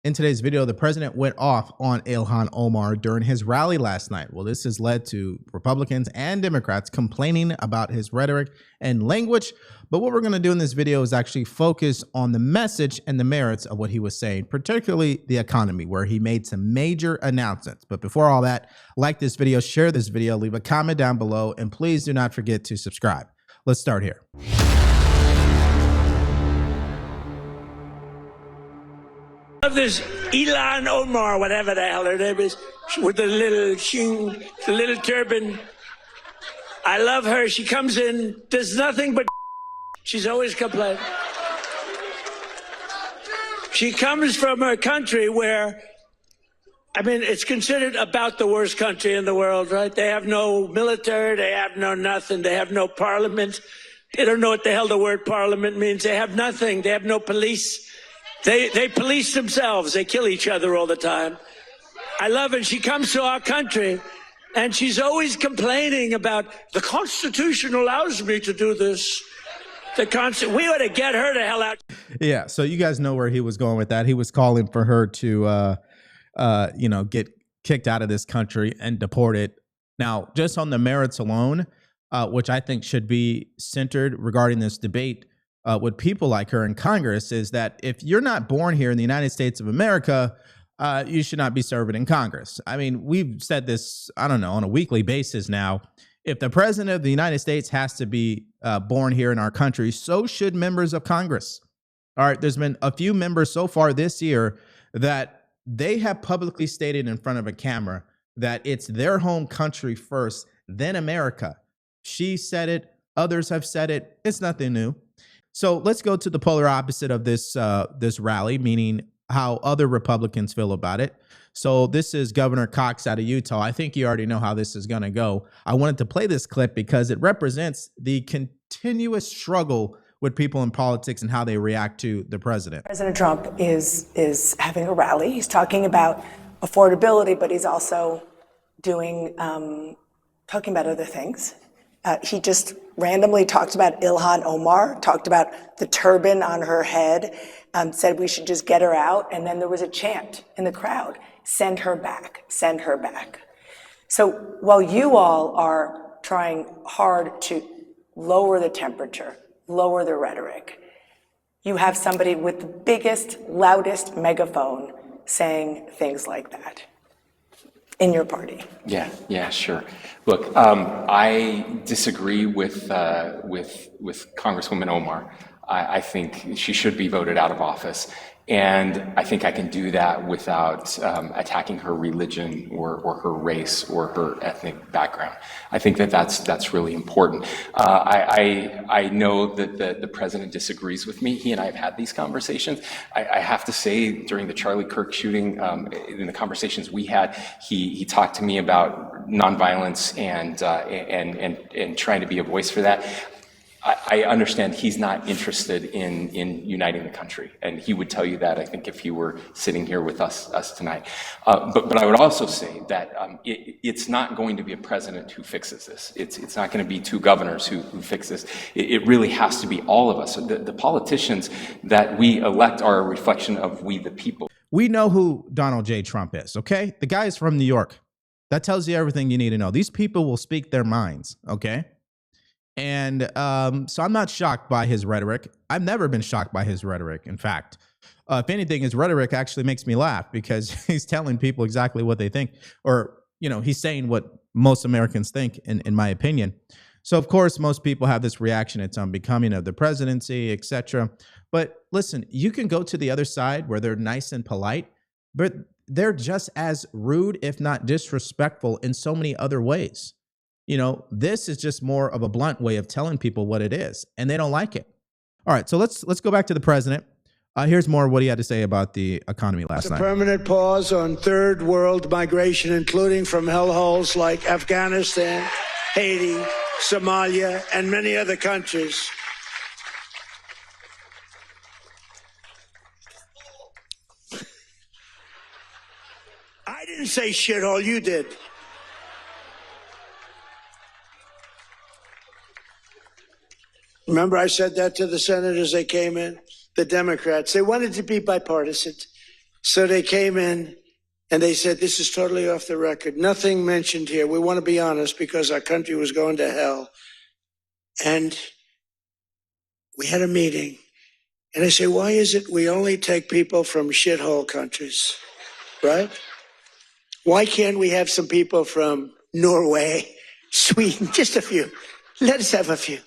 In today's video, the president went off on Ilhan Omar during his rally last night. Well, this has led to Republicans and Democrats complaining about his rhetoric and language. But what we're going to do in this video is actually focus on the message and the merits of what he was saying, particularly the economy, where he made some major announcements. But before all that, like this video, share this video, leave a comment down below, and please do not forget to subscribe. Let's start here. Of this Ilhan Omar, whatever the hell her name is, with the little turban. I love her. She comes in, does nothing but she's always complaining. She comes from a country where, I mean, it's considered about the worst country in the world, right? They have no military, they have no nothing, they have no parliament. They don't know what the hell the word parliament means. They have nothing. They have no police. They police themselves. They kill each other all the time. I love it. She comes to our country, and she's always complaining about the Constitution allows me to do this. We ought to get her the hell out. Yeah, so you guys know where he was going with that. He was calling for her to, get kicked out of this country and deported. Now, just on the merits alone, which I think should be centered regarding this debate, with people like her in Congress, is that if you're not born here in the United States of America, you should not be serving in Congress. I mean, we've said this, I don't know, on a weekly basis now. If the president of the United States has to be born here in our country, so should members of Congress. All right, there's been a few members so far this year that they have publicly stated in front of a camera that it's their home country first, then America. She said it. Others have said it. It's nothing new. So let's go to the polar opposite of this rally, meaning how other Republicans feel about it. So this is Governor Cox out of Utah. I think you already know how this is going to go. I wanted to play this clip because it represents the continuous struggle with people in politics and how they react to the president. President Trump is having a rally. He's talking about affordability, but he's also talking about other things. He just randomly talked about Ilhan Omar, talked about the turban on her head, said we should just get her out. And then there was a chant in the crowd, send her back, send her back. So while you all are trying hard to lower the temperature, lower the rhetoric, you have somebody with the biggest, loudest megaphone saying things like that in your party. Yeah, sure. Look, I disagree with Congresswoman Omar. I think she should be voted out of office. And I think I can do that without attacking her religion or her race or her ethnic background. I think that's really important. I know that the president disagrees with me. He and I have had these conversations. I have to say, during the Charlie Kirk shooting, in the conversations we had, he talked to me about nonviolence and trying to be a voice for that. I understand he's not interested in uniting the country, and he would tell you that, I think, if he were sitting here with us tonight. But I would also say that it's not going to be a president who fixes this. It's not going to be two governors who fix this. It really has to be all of us. The politicians that we elect are a reflection of we the people. We know who Donald J. Trump is, okay? The guy is from New York. That tells you everything you need to know. These people will speak their minds, okay? And so I'm not shocked by his rhetoric. I've never been shocked by his rhetoric. In fact, if anything, his rhetoric actually makes me laugh because he's telling people exactly what they think, or, he's saying what most Americans think, in my opinion. So, of course, most people have this reaction. It's unbecoming of the presidency, etc. But listen, you can go to the other side where they're nice and polite, but they're just as rude, if not disrespectful, in so many other ways. This is just more of a blunt way of telling people what it is, and they don't like it. All right, so let's go back to the president. Here's more of what he had to say about the economy last night. A permanent pause on third world migration, including from hellholes like Afghanistan, Haiti, Somalia, and many other countries. I didn't say shithole, you did. Remember, I said that to the senators. They came in, the Democrats. They wanted to be bipartisan. So they came in and they said, this is totally off the record. Nothing mentioned here. We want to be honest because our country was going to hell. And we had a meeting. And I say, why is it we only take people from shithole countries, right? Why can't we have some people from Norway, Sweden, just a few? Let us have a few.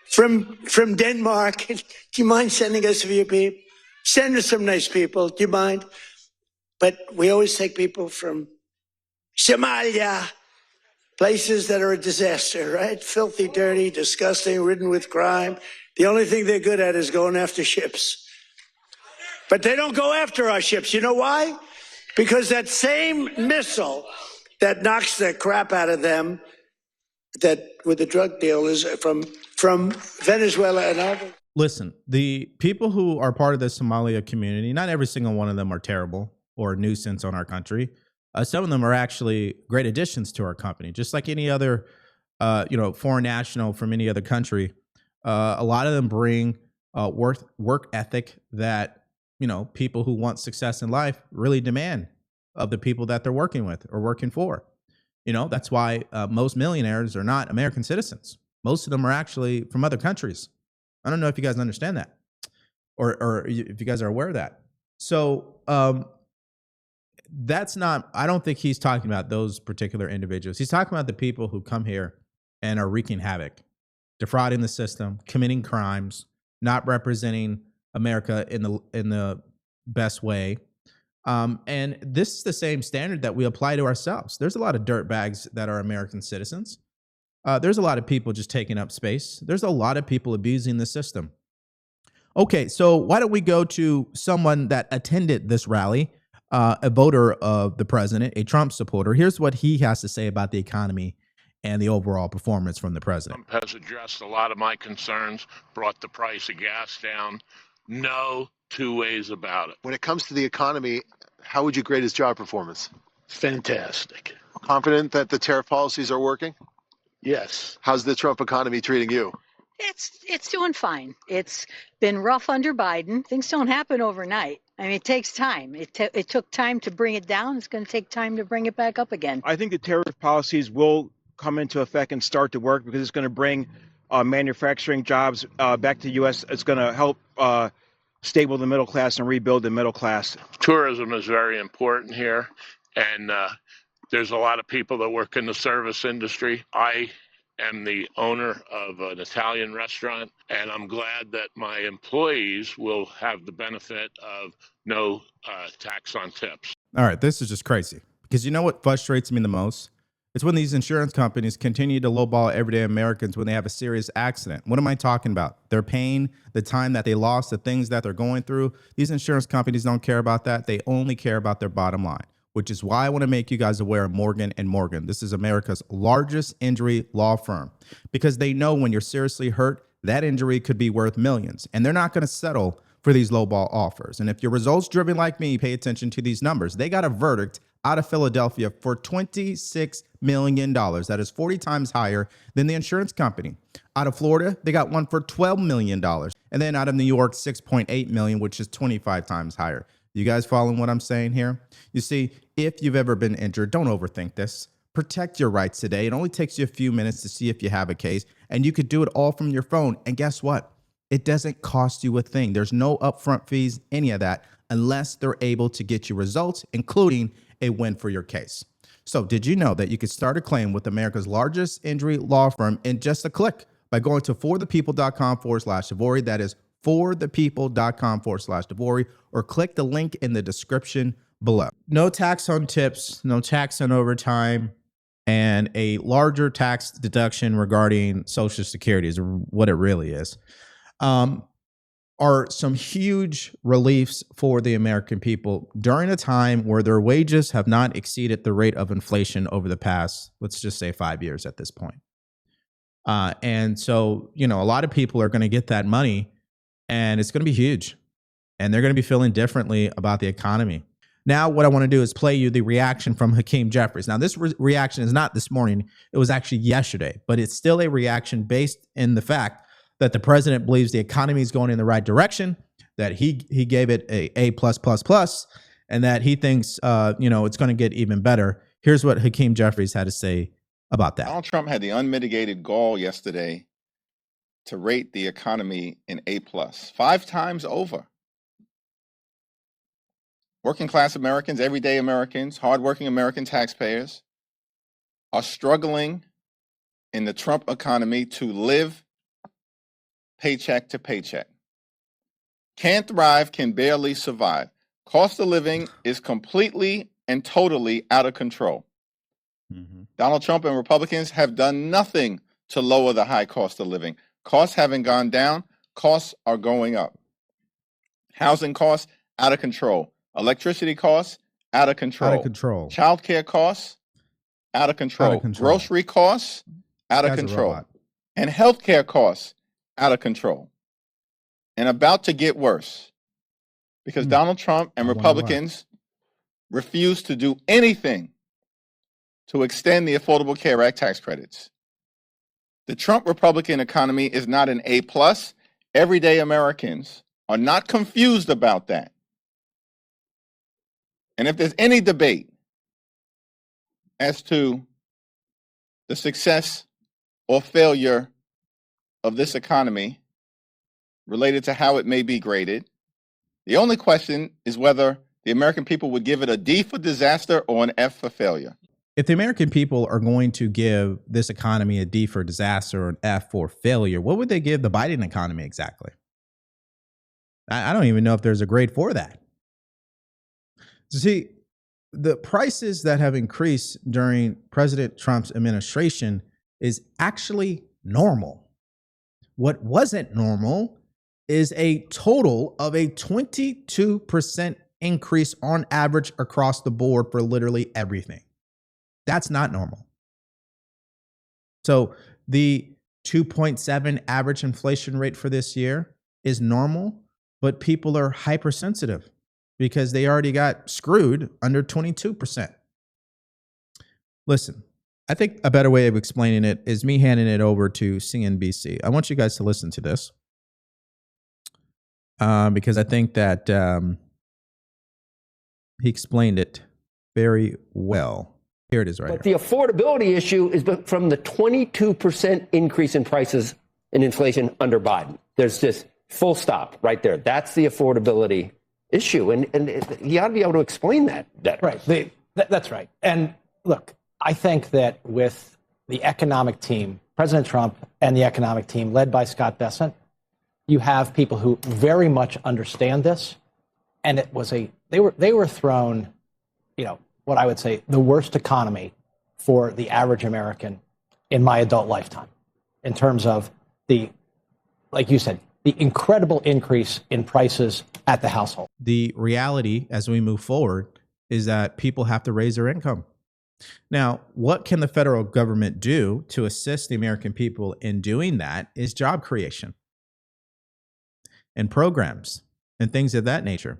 From Denmark, do you mind sending us a few people? Send us some nice people, do you mind? But we always take people from Somalia, places that are a disaster, right? Filthy, dirty, disgusting, ridden with crime. The only thing they're good at is going after ships. But they don't go after our ships. You know why? Because that same missile that knocks the crap out of them, that with the drug deal, is from Venezuela and others. Listen, the people who are part of the Somalia community, not every single one of them are terrible or a nuisance on our country. Some of them are actually great additions to our company, just like any other, foreign national from any other country. A lot of them bring work ethic that, people who want success in life really demand of the people that they're working with or working for. That's why most millionaires are not American citizens. Most of them are actually from other countries. I don't know if you guys understand that or if you guys are aware of that. So that's not, I don't think he's talking about those particular individuals. He's talking about the people who come here and are wreaking havoc, defrauding the system, committing crimes, not representing America in the best way. And this is the same standard that we apply to ourselves. There's a lot of dirtbags that are American citizens. There's a lot of people just taking up space. There's a lot of people abusing the system. Okay, so why don't we go to someone that attended this rally, a voter of the president, a Trump supporter. Here's what he has to say about the economy and the overall performance from the president. Trump has addressed a lot of my concerns, brought the price of gas down. No two ways about it. When it comes to the economy, how would you grade his job performance? Fantastic. Confident that the tariff policies are working? Yes. How's the Trump economy treating you? It's doing fine. It's been rough under Biden. Things don't happen overnight. I mean, it takes time. It took time to bring it down. It's going to take time to bring it back up again. I think the tariff policies will come into effect and start to work because it's going to bring manufacturing jobs back to the U.S. It's going to help stable the middle class and rebuild the middle class. Tourism is very important here, and there's a lot of people that work in the service industry. I am the owner of an Italian restaurant, and I'm glad that my employees will have the benefit of no tax on tips. All right, this is just crazy because you know what frustrates me the most? It's when these insurance companies continue to lowball everyday Americans when they have a serious accident. What am I talking about? They're paying the time that they lost, the things that they're going through. These insurance companies don't care about that. They only care about their bottom line, which is why I want to make you guys aware of Morgan & Morgan. This is America's largest injury law firm because they know when you're seriously hurt, that injury could be worth millions, and they're not going to settle for these lowball offers. And if you're results driven like me, pay attention to these numbers. They got a verdict out of Philadelphia for $26 million. That is 40 times higher than the insurance company. Out of Florida, they got one for $12 million. And then out of New York, $6.8 million, which is 25 times higher. You guys following what I'm saying here? You see, if you've ever been injured, don't overthink this. Protect your rights today. It only takes you a few minutes to see if you have a case, and you could do it all from your phone. And guess what? It doesn't cost you a thing. There's no upfront fees, any of that, unless they're able to get you results, including a win for your case. So did you know that you could start a claim with America's largest injury law firm in just a click by going to forthepeople.com/Devori? That is forthepeople.com/Devori, or click the link in the description below. No tax on tips, no tax on overtime, and a larger tax deduction regarding Social Security is what it really is. Are some huge reliefs for the American people during a time where their wages have not exceeded the rate of inflation over the past, let's just say 5 years at this point. And so, a lot of people are going to get that money and it's going to be huge and they're going to be feeling differently about the economy. Now, what I want to do is play you the reaction from Hakeem Jeffries. Now, this reaction is not this morning. It was actually yesterday, but it's still a reaction based in the fact that the president believes the economy is going in the right direction, that he gave it a A+++, and that he thinks, it's going to get even better. Here's what Hakeem Jeffries had to say about that. Donald Trump had the unmitigated gall yesterday to rate the economy an A+, 5 times over. Working class Americans, everyday Americans, hardworking American taxpayers are struggling in the Trump economy to live paycheck to paycheck. Can't thrive, can barely survive. Cost of living is completely and totally out of control. Donald Trump and Republicans have done nothing to lower the high cost of living. Costs haven't gone down, costs are going up. Housing costs, out of control. Electricity costs, out of control. Out of control. Childcare costs, out of control. Out of control. Grocery costs, out of control. And healthcare costs, out of control. And about to get worse because Donald Trump and Republicans refuse to do anything to extend the Affordable Care Act tax credits. The Trump Republican economy is not an A+. Everyday Americans are not confused about that. And if there's any debate as to the success or failure of this economy related to how it may be graded, the only question is whether the American people would give it a D for disaster or an F for failure. If the American people are going to give this economy a D for disaster or an F for failure, what would they give the Biden economy exactly? I don't even know if there's a grade for that. See, the prices that have increased during President Trump's administration is actually normal. What wasn't normal is a total of a 22% increase on average across the board for literally everything. That's not normal. So the 2.7 average inflation rate for this year is normal, but people are hypersensitive because they already got screwed under 22%. Listen, I think a better way of explaining it is me handing it over to CNBC. I want you guys to listen to this because I think that he explained it very well. Here it is right But the affordability issue is from the 22% increase in prices and inflation under Biden. There's just full stop right there. That's the affordability issue. And he ought to be able to explain that better. Right. That's right. And look, I think that with the economic team, President Trump and the economic team led by Scott Bessent, you have people who very much understand this. And it was they were thrown, what I would say, the worst economy for the average American in my adult lifetime, in terms of like you said, the incredible increase in prices at the household. The reality as we move forward is that people have to raise their income. Now, what can the federal government do to assist the American people in doing that is job creation and programs and things of that nature.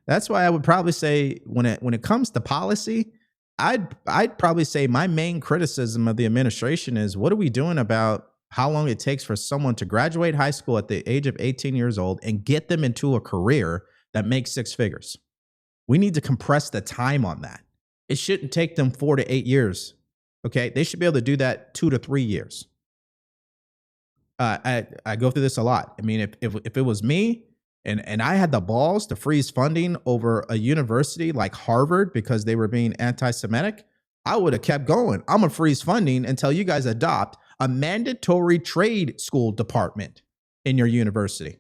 That's why I would probably say when it comes to policy, I'd probably say my main criticism of the administration is what are we doing about how long it takes for someone to graduate high school at the age of 18 years old and get them into a career that makes 6 figures. We need to compress the time on that. It shouldn't take them 4 to 8 years. Okay, they should be able to do that 2 to 3 years. I go through this a lot. I mean, if it was me, and I had the balls to freeze funding over a university like Harvard because they were being anti-Semitic, I would have kept going. I'm going to freeze funding until you guys adopt a mandatory trade school department in your university.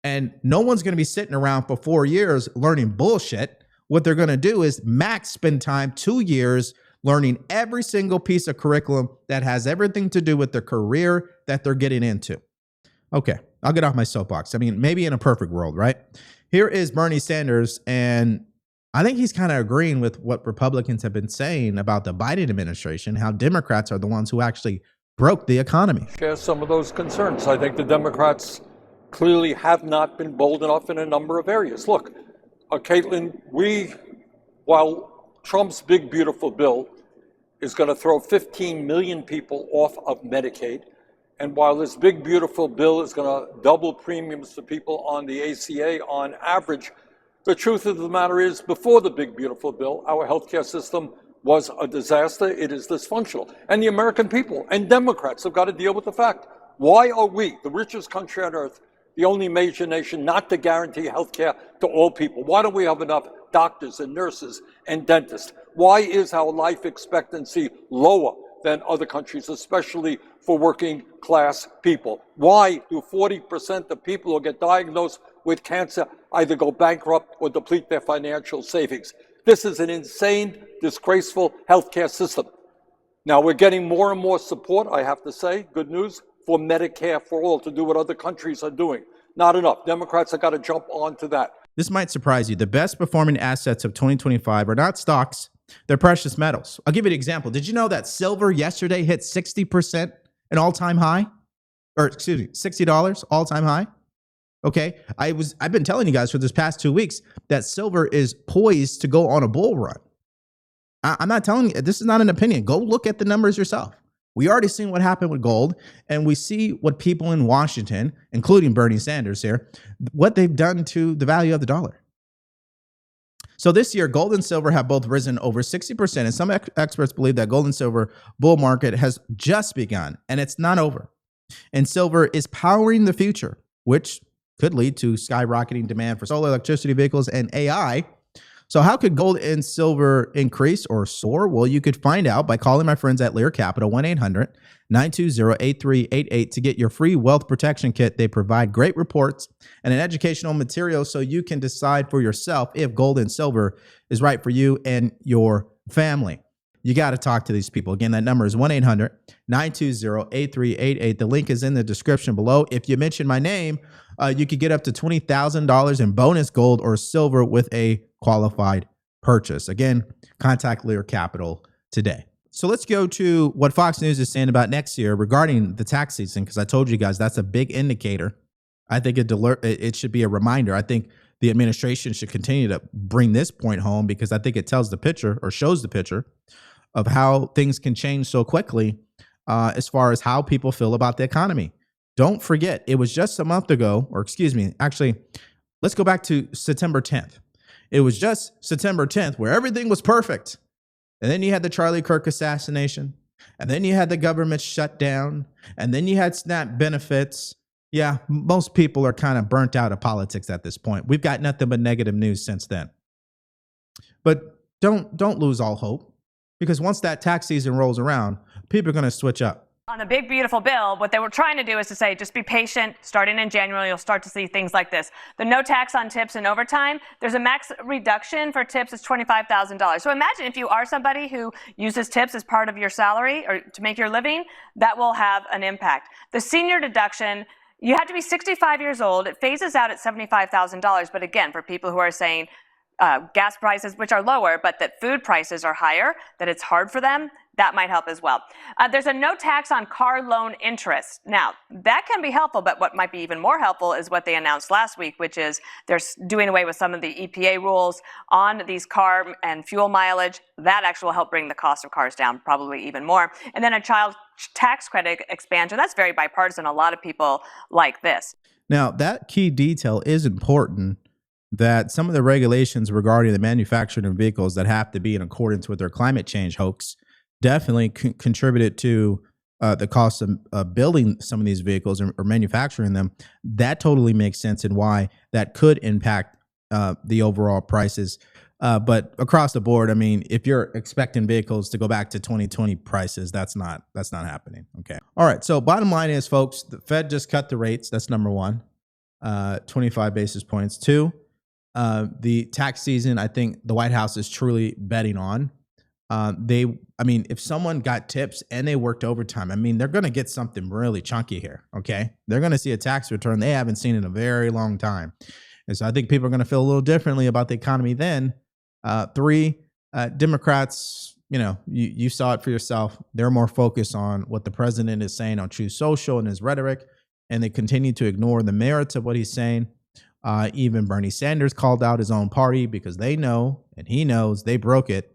And no one's going to be sitting around for 4 years learning bullshit. What they're going to do is max spend time 2 years learning every single piece of curriculum that has everything to do with the career that they're getting into. Okay, I'll get off my soapbox. I mean, maybe in a perfect world, right? Here is Bernie Sanders, and I think he's kind of agreeing with what Republicans have been saying about the Biden administration, how Democrats are the ones who actually broke the economy. Share some of those concerns. I think the Democrats clearly have not been bold enough in a number of areas. Look, Caitlin, while Trump's big, beautiful bill is going to throw 15 million people off of Medicaid, and while this big, beautiful bill is going to double premiums to people on the ACA on average, The truth of the matter is, before the big, beautiful bill, our healthcare system was a disaster. It is dysfunctional. And the American people and Democrats have got to deal with the fact. Why are we, the richest country on earth, the only major nation not to guarantee health care to all people? Why don't we have enough doctors and nurses and dentists? Why is our life expectancy lower than other countries, especially for working class people? Why do 40% of people who get diagnosed with cancer either go bankrupt or deplete their financial savings? This is an insane, disgraceful healthcare system. Now, we're getting more and more support, I have to say, good news, for Medicare for all, to do what other countries are doing. Not enough. Democrats have got to jump onto that. This might surprise you. The best performing assets of 2025 are not stocks, they're precious metals. I'll give you an example. Did you know that silver yesterday hit 60%, an all-time high? Or excuse me, $60 all-time high? Okay, I've been telling you guys for this past 2 weeks that silver is poised to go on a bull run. I'm not telling you, this is not an opinion. Go look at the numbers yourself. We already seen what happened with gold, and we see what people in Washington, including Bernie Sanders here, what they've done to the value of the dollar. So this year, gold and silver have both risen over 60%, and some experts believe that gold and silver bull market has just begun, and it's not over. And silver is powering the future, which could lead to skyrocketing demand for solar electricity vehicles and AI. So how could gold and silver increase or soar? Well, you could find out by calling my friends at Lear Capital, 1-800-920-8388 to get your free wealth protection kit. They provide great reports and an educational material so you can decide for yourself if gold and silver is right for you and your family. You got to talk to these people. Again, that number is 1-800-920-8388. The link is in the description below. If you mention my name, you could get up to $20,000 in bonus gold or silver with a qualified purchase. Again, contact Lear Capital today. So let's go to what Fox News is saying about next year regarding the tax season, because I told you guys that's a big indicator. I think it should be a reminder. I think the administration should continue to bring this point home because I think it tells the picture or shows the picture of how things can change so quickly as far as how people feel about the economy. Don't forget, it was just a month ago, or excuse me, actually, let's go back to September 10th. It was just September 10th where everything was perfect. And then you had the Charlie Kirk assassination. And then you had the government shutdown. And then you had SNAP benefits. Yeah, most people are kind of burnt out of politics at this point. We've got nothing but negative news since then. But don't lose all hope, because once that tax season rolls around, people are going to switch up. On the big, beautiful bill, what they were trying to do is to say, just be patient. Starting in January, you'll start to see things like this. The no tax on tips and overtime, there's a max reduction for tips is $25,000. So imagine if you are somebody who uses tips as part of your salary or to make your living, that will have an impact. The senior deduction, you have to be 65 years old. It phases out at $75,000. But again, for people who are saying gas prices, which are lower, but that food prices are higher, that it's hard for them, that might help as well. There's a no tax on car loan interest. Now, that can be helpful, but what might be even more helpful is what they announced last week, which is they're doing away with some of the EPA rules on these car and fuel mileage. That actually will help bring the cost of cars down, probably even more. And then a child tax credit expansion. That's very bipartisan. A lot of people like this. Now, that key detail is important, that some of the regulations regarding the manufacturing of vehicles that have to be in accordance with their climate change hoax definitely contributed to the cost of building some of these vehicles or manufacturing them. That totally makes sense, and why that could impact the overall prices. But across the board, I mean, if you're expecting vehicles to go back to 2020 prices, that's not happening. Okay. All right. So bottom line is, folks, the Fed just cut the rates. That's number one, 25 basis points. Two, the tax season, I think the White House is truly betting on. If someone got tips and they worked overtime, they're going to get something really chunky here. Okay. They're going to see a tax return they haven't seen in a very long time. And so I think people are going to feel a little differently about the economy then. Three, Democrats, you saw it for yourself. They're more focused on what the president is saying on Truth Social and his rhetoric, and they continue to ignore the merits of what he's saying. Even Bernie Sanders called out his own party because they know, and he knows, they broke it,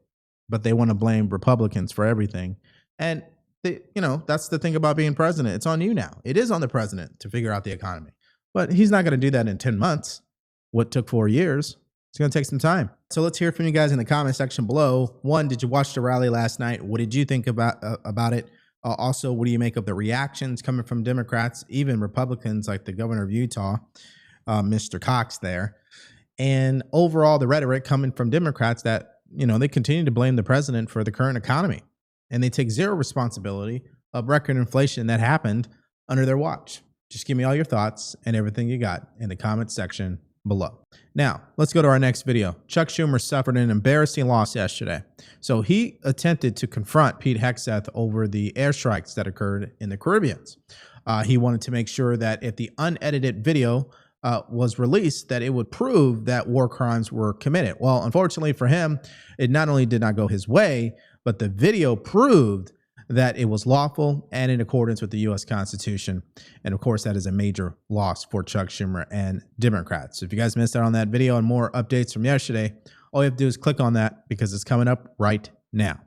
but they want to blame Republicans for everything. And that's the thing about being president. It's on you now. It is on the president to figure out the economy, but he's not going to do that in 10 months. What took 4 years? It's going to take some time. So let's hear from you guys in the comment section below. One, did you watch the rally last night? What did you think about it? Also, what do you make of the reactions coming from Democrats, even Republicans like the governor of Utah, Mr. Cox there? And overall, the rhetoric coming from Democrats that, they continue to blame the president for the current economy. And they take zero responsibility of record inflation that happened under their watch. Just give me all your thoughts and everything you got in the comment section below. Now, let's go to our next video. Chuck Schumer suffered an embarrassing loss yesterday. So he attempted to confront Pete Hegseth over the airstrikes that occurred in the Caribbean. He wanted to make sure that if the unedited video was released, that it would prove that war crimes were committed. Well, unfortunately for him, it not only did not go his way, but the video proved that it was lawful and in accordance with the U.S. Constitution. And of course, that is a major loss for Chuck Schumer and Democrats. So if you guys missed out on that video and more updates from yesterday, all you have to do is click on that because it's coming up right now.